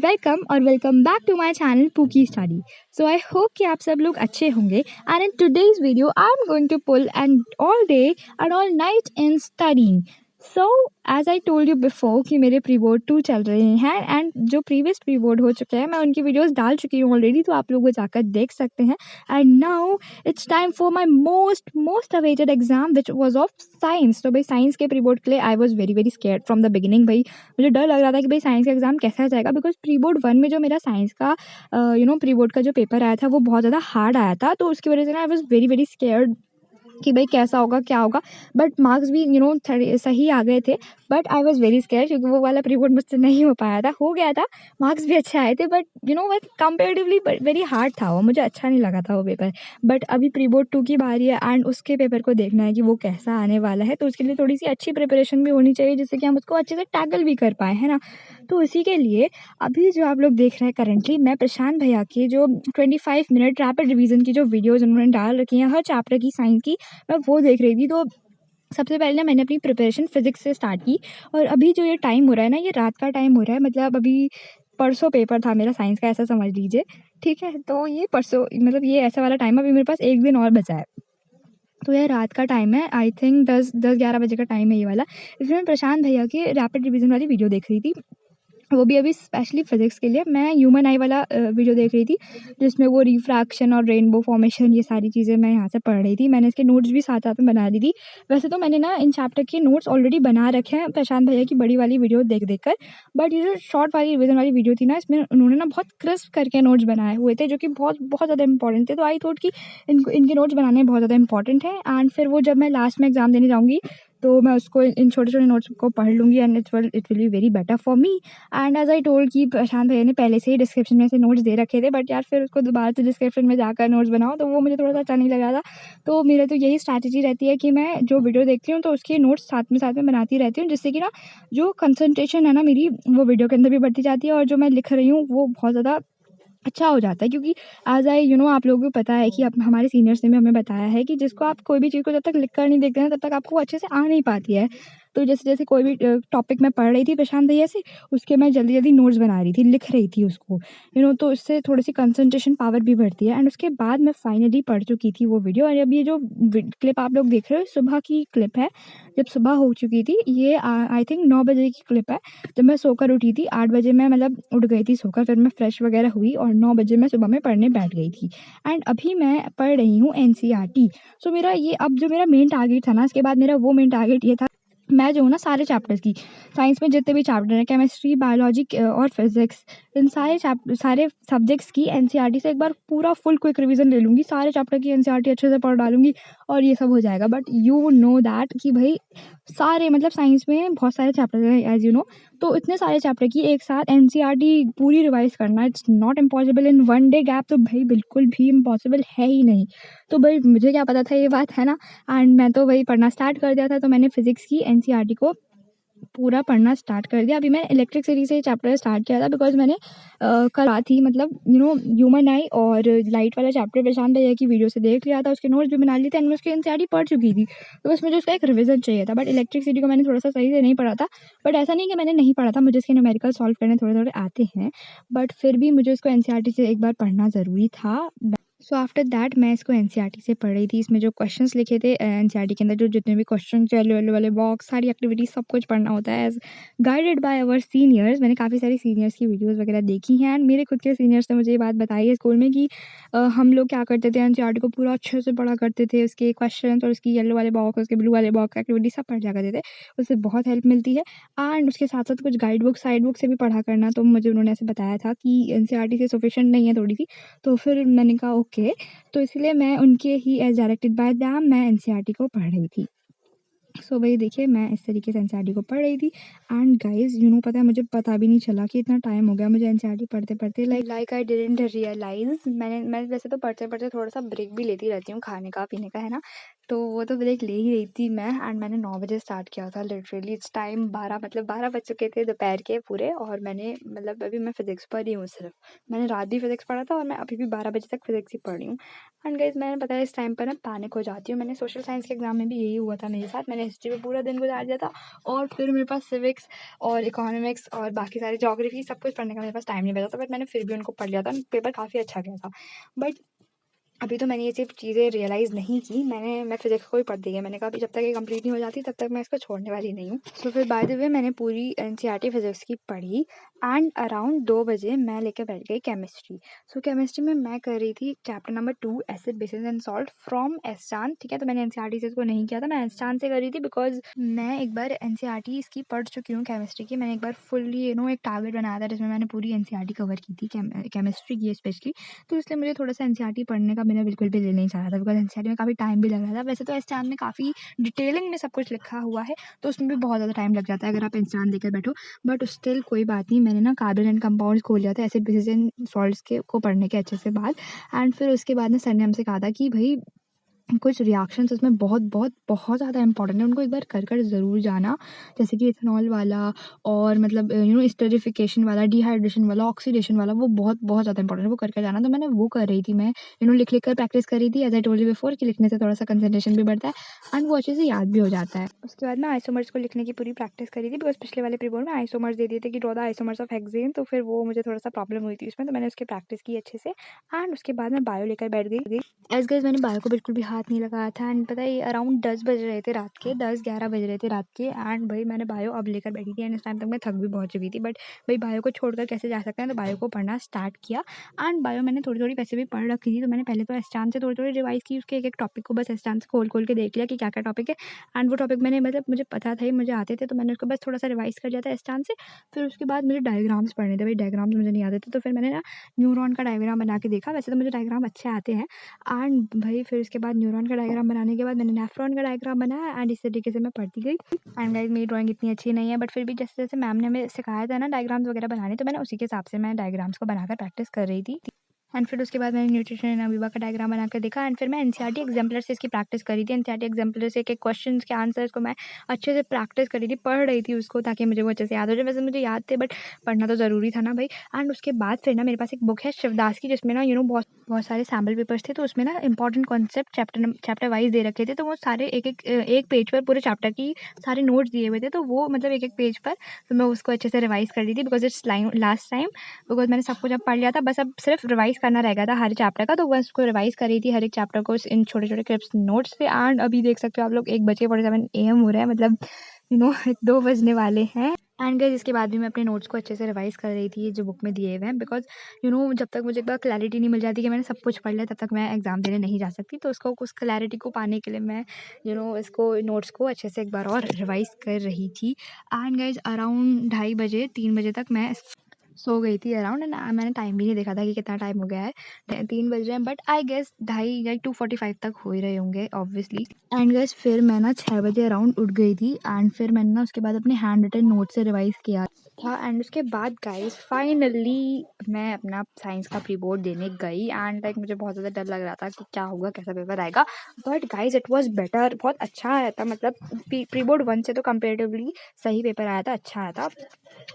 Welcome और welcome back to my channel Pookie study. So I hope कि आप सब लोग अच्छे होंगे and in today's video I am going to pull and all day and all night in studying. So as I told you before कि मेरे pre board 2 चल रहे हैं एंड जो प्रीवियस प्री बोर्ड हो चुके हैं मैं उनकी वीडियोस डाल चुकी हूँ ऑलरेडी, तो आप लोग वो जाकर देख सकते हैं। And now it's time for my most awaited exam which was of science. तो भाई साइंस के प्री बोर्ड के लिए I was very very scared from the beginning. भाई मुझे डर लग रहा था कि भाई साइंस का एग्जाम कैसा जाएगा, बिकॉज प्री बोर्ड 1 में जो मेरा साइंस का प्री बोर्ड का जो पेपर आया था वो बहुत ज़्यादा हार्ड आया था, तो उसकी वजह से ना I was very very scared कि भाई कैसा होगा क्या होगा। बट मार्क्स भी सही आ गए थे, but I was very scare क्योंकि वो वाला प्री बोर्ड मुझसे नहीं हो पाया था। हो गया था, मार्क्स भी अच्छे आए थे, but but comparatively very hard था वो, मुझे अच्छा नहीं लगा था वो पेपर। बट अभी प्री बोर्ड 2 की बारी है एंड उसके पेपर को देखना है कि वो कैसा आने वाला है, तो उसके लिए थोड़ी सी अच्छी प्रिपरेशन भी होनी चाहिए जिससे कि हम उसको अच्छे से टैकल भी कर पाए, है ना। तो इसी के लिए अभी जो आप लोग देख रहे हैं करेंटली, मैं प्रशांत भैया की जो 25 मिनट रैपिड रिवीजन की जो वीडियोज़ उन्होंने डाल रखी हैं हर चैप्टर की साइंस की, मैं वो देख रही थी। तो सबसे पहले ना मैंने अपनी प्रिपरेशन फिज़िक्स से स्टार्ट की, और अभी जो ये टाइम हो रहा है ना, ये रात का टाइम हो रहा है, मतलब अभी परसों पेपर था मेरा साइंस का, ऐसा समझ लीजिए, ठीक है। तो ये परसों मतलब ये ऐसा वाला टाइम है, अभी मेरे पास 1 दिन और बचा है, तो यह रात का टाइम है। आई थिंक 10-11 बजे का टाइम है ये वाला। इसमें मैं प्रशांत भैया की रैपिड रिवीजन वाली वीडियो देख रही थी, वो भी अभी स्पेशली फिज़िक्स के लिए। मैं ह्यूमन आई वाला वीडियो देख रही थी जिसमें वो रिफ्रैक्शन और रेनबो फॉर्मेशन ये सारी चीज़ें मैं यहाँ से पढ़ रही थी। मैंने इसके नोट्स भी साथ साथ में बना दी थी। वैसे तो मैंने ना इन चैप्टर के नोट्स ऑलरेडी बना रखे हैं प्रशांत भैया की बड़ी वाली वीडियो देख देख कर, बट ये जो शॉर्ट वाली रिविजन वाली वीडियो थी ना, इसमें उन्होंने ना बहुत क्रिस्प करके नोट्स बनाए हुए थे जो कि बहुत बहुत ज़्यादा इंपॉर्टेंट थे। तो आई थॉट कि इनके नोट्स बनाने बहुत ज़्यादा इंपॉर्टेंट है, एंड फिर वो जब मैं लास्ट में एग्जाम देने जाऊँगी तो मैं उसको इन छोटे छोटे नोट्स को पढ़ लूँगी and it will be very better for me. And as I told कि प्रशांत भैया ने पहले से ही डिस्क्रिप्शन में से नोट्स दे रखे थे, बट यार फिर उसको दोबारा से डिस्क्रिप्शन में जाकर नोट्स बनाओ तो वो मुझे थोड़ा सा अच्छा नहीं लगा था। तो मेरा तो यही स्ट्रैटेजी रहती है कि मैं जो वीडियो देखती हूँ तो उसके नोट्स साथ में बनाती रहती हूँ, जिससे कि ना जो कंसंट्रेशन है ना मेरी, वो वीडियो के अंदर भी बढ़ती जाती है और जो मैं लिख रही हूँ वो बहुत ज़्यादा अच्छा हो जाता है। क्योंकि एज़ आई आप लोगों को पता है कि अब हमारे सीनियर्स ने भी हमें बताया है कि जिसको आप कोई भी चीज़ को जब तक लिख कर नहीं देखते हैं तब तक आपको वो अच्छे से आ नहीं पाती है। तो जैसे कोई भी टॉपिक मैं पढ़ रही थी प्रशांत भैया से, उसके मैं जल्दी नोट्स बना रही थी, लिख रही थी उसको, तो इससे थोड़ी सी कंसंट्रेशन पावर भी बढ़ती है। एंड उसके बाद मैं फाइनली पढ़ चुकी थी वो वीडियो। और अब ये जो क्लिप आप लोग देख रहे हो सुबह की क्लिप है, जब सुबह हो चुकी थी। ये आई थिंक 9 बजे की क्लिप है, जब मैं सोकर उठी थी। 8 बजे मैं मतलब उठ गई थी सोकर, फिर मैं फ्रेश वगैरह हुई और 9 बजे मैं सुबह में पढ़ने बैठ गई थी। एंड अभी मैं पढ़ रही हूँ एनसीईआरटी। सो मेरा ये अब जो मेरा मेन टारगेट था ना, इसके बाद मेरा वो मेन टारगेट ये था, मैं जो हूँ ना सारे चैप्टर्स की, साइंस में जितने भी चैप्टर हैं, केमिस्ट्री, बायोलॉजी और फिजिक्स, इन सारे सब्जेक्ट्स की एनसीईआरटी से एक बार पूरा फुल क्विक रिवीजन ले लूँगी, सारे चैप्टर की एनसीईआरटी अच्छे से पढ़ डालूंगी और ये सब हो जाएगा। बट यू नो दैट कि भाई सारे मतलब साइंस में बहुत सारे चैप्टर हैं एज तो इतने सारे चैप्टर की एक साथ एनसीईआरटी पूरी रिवाइज करना, it's not impossible in 1 day gap, तो भाई बिल्कुल भी इम्पॉसिबल है ही नहीं। तो भाई मुझे क्या पता था ये बात, है ना। एंड मैं तो वही पढ़ना स्टार्ट कर दिया था, तो मैंने फिज़िक्स की एनसीईआरटी को पूरा पढ़ना स्टार्ट कर दिया। अभी मैं इलेक्ट्रिसिटी से चैप्टर स्टार्ट किया था, बिकॉज मैंने कल रात ही मतलब ह्यूमन आई और लाइट वाला चैप्टर प्रशांत भैया की वीडियो से देख लिया था, उसके नोट्स भी बना लिए थे एंड मैं उसकी एनसीईआरटी पढ़ चुकी थी, तो बस मुझे उसका एक रिविजन चाहिए था। बट इलेक्ट्रिसिटी को मैंने थोड़ा सा सही से नहीं पढ़ा था, बट ऐसा नहीं कि मैंने नहीं पढ़ा था, मुझे इसके न्यूमेरिकल सॉल्व करने थोड़े थोड़े आते हैं, बट फिर भी मुझे उसको एनसीईआरटी से एक बार पढ़ना ज़रूरी था। सो आफ्टर दैट मैं इसको एनसीईआरटी से पढ़ रही थी। इसमें जो क्वेश्चंस लिखे थे एनसीईआरटी के अंदर, जो जितने भी क्वेश्चन येलो वाले बॉक्स, सारी एक्टिविटीज सब कुछ पढ़ना होता है as guided by our seniors. मैंने काफ़ी सारी सीनियर्स की वीडियोस वगैरह देखी हैं एंड मेरे खुद के सीनियर्स ने मुझे ये बात बताई है स्कूल में कि हम लोग क्या करते थे, एनसीईआरटी को पूरा अच्छे से पढ़ा करते थे, उसके क्वेश्चन और उसकी येलो वाले बॉक्स, उसके ब्लू वाले बॉक्स एक्टिविटी सब पढ़ जा करते थे। उससे बहुत हेल्प मिलती है एंड उसके साथ साथ कुछ गाइड बुक साइड बुक से भी पढ़ा करना। तो मुझे उन्होंने ऐसे बताया था कि एनसीईआरटी से सफिशेंट नहीं है थोड़ी सी, तो फिर मैंने कहा ओके, तो इसलिए मैं उनके ही एज डायरेक्टेड बाय दैम मैं एनसीईआरटी को पढ़ रही थी। सो वही देखिए मैं इस तरीके से एनसीईआरटी को पढ़ रही थी एंड गाइस पता है मुझे पता भी नहीं चला कि इतना टाइम हो गया मुझे एनसीईआरटी पढ़ते पढ़ते। Like I didn't realise. मैं वैसे तो पढ़ते पढ़ते थोड़ा सा ब्रेक भी लेती रहती हूँ खाने का पीने का, है ना। तो वो तो ब्रेक ले ही रही थी मैं, एंड मैंने 9 बजे स्टार्ट किया था। लिटरली इट्स टाइम 12 मतलब 12 बज चुके थे दोपहर के पूरे, और मैंने मतलब अभी मैं फिज़िक्स पढ़ रही हूँ सिर्फ। मैंने रात भी फिज़िक्स पढ़ा था और मैं अभी भी 12 बजे तक फिज़िक्स ही पढ़ रही हूँ। एंड गाइस मैंने पता है इस टाइम पर ना पैनिक हो जाती हूँ। मैंने सोशल साइंस के एग्ज़ाम में भी यही हुआ था मेरे साथ। मैंने हिस्ट्री में पूरा दिन गुजार दिया था, और फिर मेरे पास सिविक्स और इकोनॉमिक्स और बाकी सारे ज्योग्राफी सब कुछ पढ़ने का मेरे पास टाइम नहीं बचा था, बट मैंने फिर भी उनको पढ़ लिया था। पेपर काफ़ी अच्छा गया था। बट अभी तो मैंने ये सिर्फ चीज़ें रियलाइज़ नहीं की। मैं फिज़िक्स को ही पढ़ दी है। मैंने कहा अभी जब तक ये कंप्लीट नहीं हो जाती तब तक मैं इसको छोड़ने वाली नहीं हूँ। तो फिर बाय द वे मैंने पूरी एनसीईआरटी फिज़िक्स की पढ़ी, एंड अराउंड 2 बजे मैं लेके बैठ गई केमिस्ट्री। सो केमिस्ट्री में मैं कर रही थी chapter number 2 acid bases and salt from एस्टान। ठीक है, तो मैंने एनसीईआरटी से इसको नहीं किया था, मैं एस्टान से कर रही थी, बिकॉज मैं एक बार एनसीईआरटी इसकी पढ़ चुकी हूँ केमिस्ट्री की। मैंने एक बार फुल्ली एक टारगेट बनाया था जिसमें मैंने पूरी एनसीईआरटी कवर की थी, केमिस्ट्री की स्पेशली। तो इसलिए मुझे थोड़ा सा एनसीईआरटी पढ़ने का मेरा बिल्कुल भी दिल नहीं चाह रहा था, बिकॉज एनसीईआरटी में काफ़ी टाइम भी लग रहा था। वैसे तो एस्टान में काफ़ी डिटेलिंग में सब कुछ लिखा हुआ है, तो उसमें भी बहुत ज़्यादा टाइम लग जाता है अगर आप एस्टान लेकर बैठो। बट स्टिल कोई बात नहीं, मैंने ना कार्बन एंड कंपाउंड्स खोल लिया था एसिड बेसिस एंड सॉल्ट्स के को पढ़ने के अच्छे से बाद। एंड फिर उसके बाद ना सर ने हमसे कहा था कि भाई कुछ रिएक्शंस उसमें बहुत बहुत बहुत ज़्यादा इंपॉर्टेंट है, उनको एक बार कर कर ज़रूर जाना। जैसे कि इथेनॉल वाला, और मतलब स्टेरिफिकेशन वाला, डिहाइड्रेशन वाला, ऑक्सीडेशन वाला, वो बहुत बहुत ज़्यादा इंपॉर्टेंट है, वो करके जाना। तो मैंने वो कर रही थी, मैं लिख लिख कर प्रैक्टिस कर रही थी, as I told you before कि लिखने से थोड़ा सा कंसंट्रेशन भी बढ़ता है एंड वो अच्छे से याद भी हो जाता है। उसके बाद मैं आइसोमर्स को लिखने की पूरी प्रैक्टिस करी थी, बिकॉज पिछले वाले प्रीबोर्ड में आइसोमर्स दे दिए थे कि draw the isomers of hexane, तो फिर वो मुझे थोड़ा सा प्रॉब्लम हुई थी उसमें, तो मैंने उसकी प्रैक्टिस की अच्छे से। एंड उसके बाद मैं बायो लेकर बैठ गई। एज गाइस मैंने बायो को बिल्कुल भी हाथ नहीं लगाया था, एंड पता है ये अराउंड 10 बज रहे थे रात के, 10-11 बज रहे थे रात के। एंड भाई मैंने बायो अब लेकर बैठी थी, एंड इस टाइम तक मैं थक भी बहुत चुकी थी, बट भाई बायो को छोड़कर कैसे जा सकते हैं, तो बायो को पढ़ना स्टार्ट किया। एंड बायो मैंने थोड़ी थोड़ी वैसे भी पढ़ रखी थी, तो मैंने पहले तो एस्टान से थोड़ी थोड़ी रिवाइज की, उसके एक एक टॉपिक को बस एस्टान से खोल खोल के देख लिया कि क्या क्या टॉपिक है। एंड वो टॉपिक मैंने मतलब मुझे पता था, मुझे आते थे, तो मैंने उसको बस थोड़ा सा रिवाइज कर दिया था एस्टान से। फिर उसके बाद मुझे डायग्राम्स पढ़ने थे, भाई डायग्राम्स मुझे नहीं आते थे, तो फिर मैंने ना न्यूरॉन का डायग्राम बना के देखा। वैसे तो मुझे डायग्राम अच्छे आते हैं, एंड भाई फिर उसके बाद न्यूरॉन का डायग्राम बनाने के बाद मैंने नेफ्रॉन का डायग्राम बनाया, एंड इस तरीके से मैं पढ़ती गई। एंड गाइस मेरी ड्राइंग इतनी अच्छी नहीं है, बट फिर भी जैसे जैसे मैम ने हमें सिखाया था ना डायग्राम्स वगैरह बनाने, तो मैंने उसी के हिसाब से मैं डायग्राम्स को बनाकर प्रैक्टिस कर रही थी। एंड फिर उसके बाद मैंने न्यूट्रिशन एंड अमीबा का डायग्राम बना कर देखा, एंड फिर मैं एनसीईआरटी एग्जाम्पलर से इसकी प्रैक्टिस करी थी। एनसीईआरटी एग्जाम्पलर से एक एक क्वेश्चन के आंसर्स को मैं अच्छे से प्रैक्टिस करी थी, पढ़ रही थी उसको, ताकि मुझे वो अच्छे से याद हो जाए। वैसे मुझे याद थे, बट पढ़ना तो ज़रूरी था ना भाई। एंड उसके बाद फिर ना मेरे पास एक बुक है शिवदास की, जिसमें ना बहुत बहुत सारे सैम्पल पेपर्स थे, तो उसमें ना इंपॉर्टेंट कॉन्सेप्ट चैप्टर वाइज दे रखे थे, तो वो सारे एक पेज पर पूरे चैप्टर की सारे नोट्स दिए हुए थे, तो वो मतलब एक पेज पर फिर मैं उसको अच्छे से रिवाइज कर ली थी, because it's last time, because मैंने सब कुछ अब पढ़ लिया था, बस अब सिर्फ रिवाइज करना रह गया था हर चैप्टर का। तो बस उसको रिवाइज कर रही थी हर एक चैप्टर को इन छोटे छोटे क्लिप्स नोट्स से। एंड अभी देख सकते हो आप लोग 1:47 AM हो रहा है, मतलब 2 बजने वाले हैं। एंड गाइस इसके बाद भी मैं अपने नोट्स को अच्छे से रिवाइज कर रही थी, जो बुक में दिए हुए हैं, बिकॉज जब तक मुझे एक बार क्लैरिटी नहीं मिल जाती कि मैंने सब कुछ पढ़ लिया, तब तक मैं एग्जाम देने नहीं जा सकती। तो उसको उस क्लैरिटी को पाने के लिए मैं इसको नोट्स को अच्छे से एक बार और रिवाइज कर रही थी। एंड गाइस अराउंड 2:30 3 बजे तक मैं सो गई थी अराउंड, एंड मैंने टाइम भी नहीं देखा था कि कितना टाइम हो गया है, 3 बज रहे हैं, बट आई गेस 2:30 या 2:45 तक हो ही रहे होंगे ऑब्वियसली। एंड गेस फिर मैं ना 6 बजे अराउंड उठ गई थी, एंड फिर मैंने ना उसके बाद अपने हैंड रिटन नोट से रिवाइज किया था। एंड उसके बाद गाइस फाइनली मैं अपना साइंस का प्री बोर्ड देने गई, एंड लाइक मुझे बहुत ज़्यादा डर लग रहा था कि क्या होगा, कैसा पेपर आएगा, but guys it was better, बहुत अच्छा आया था। मतलब प्री बोर्ड 1 से तो कंपेरेटिवली सही पेपर आया था, अच्छा आया था।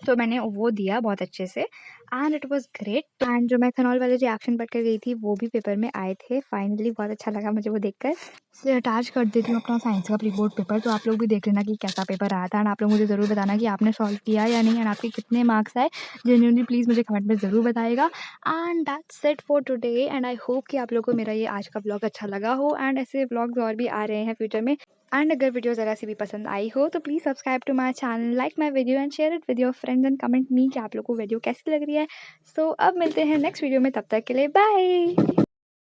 तो मैंने वो दिया बहुत अच्छे से, and it was great. And जो मैं इथेनॉल वाले रिएक्शन पढ़ कर गई थी, वो भी पेपर में आए थे फाइनली, बहुत अच्छा लगा मुझे वो देखकर। से अटैच कर देती हूँ अपना साइंस का प्री बोर्ड पेपर, तो आप लोग भी देख लेना कि कैसा पेपर आया था, एंड आप लोग मुझे ज़रूर बताना कि आपने सॉल्व किया या नहीं, एंड आपके कितने मार्क्स आए। जेन्युइनली प्लीज़ मुझे कमेंट में ज़रूर बताइएगा। And that's it for today, and I hope कि आप लोगों को मेरा ये आज का ब्लॉग अच्छा लगा हो, एंड ऐसे व्लॉग्स और भी आ रहे हैं फ्यूचर में। एंड अगर वीडियो ज़रा सी भी पसंद आई हो, तो please subscribe to my channel, like my video and share it with your friends, and comment me कि आप लोग को वीडियो कैसी लग रही है। सो अब मिलते हैं नेक्स्ट वीडियो में, तब तक के लिए बाय।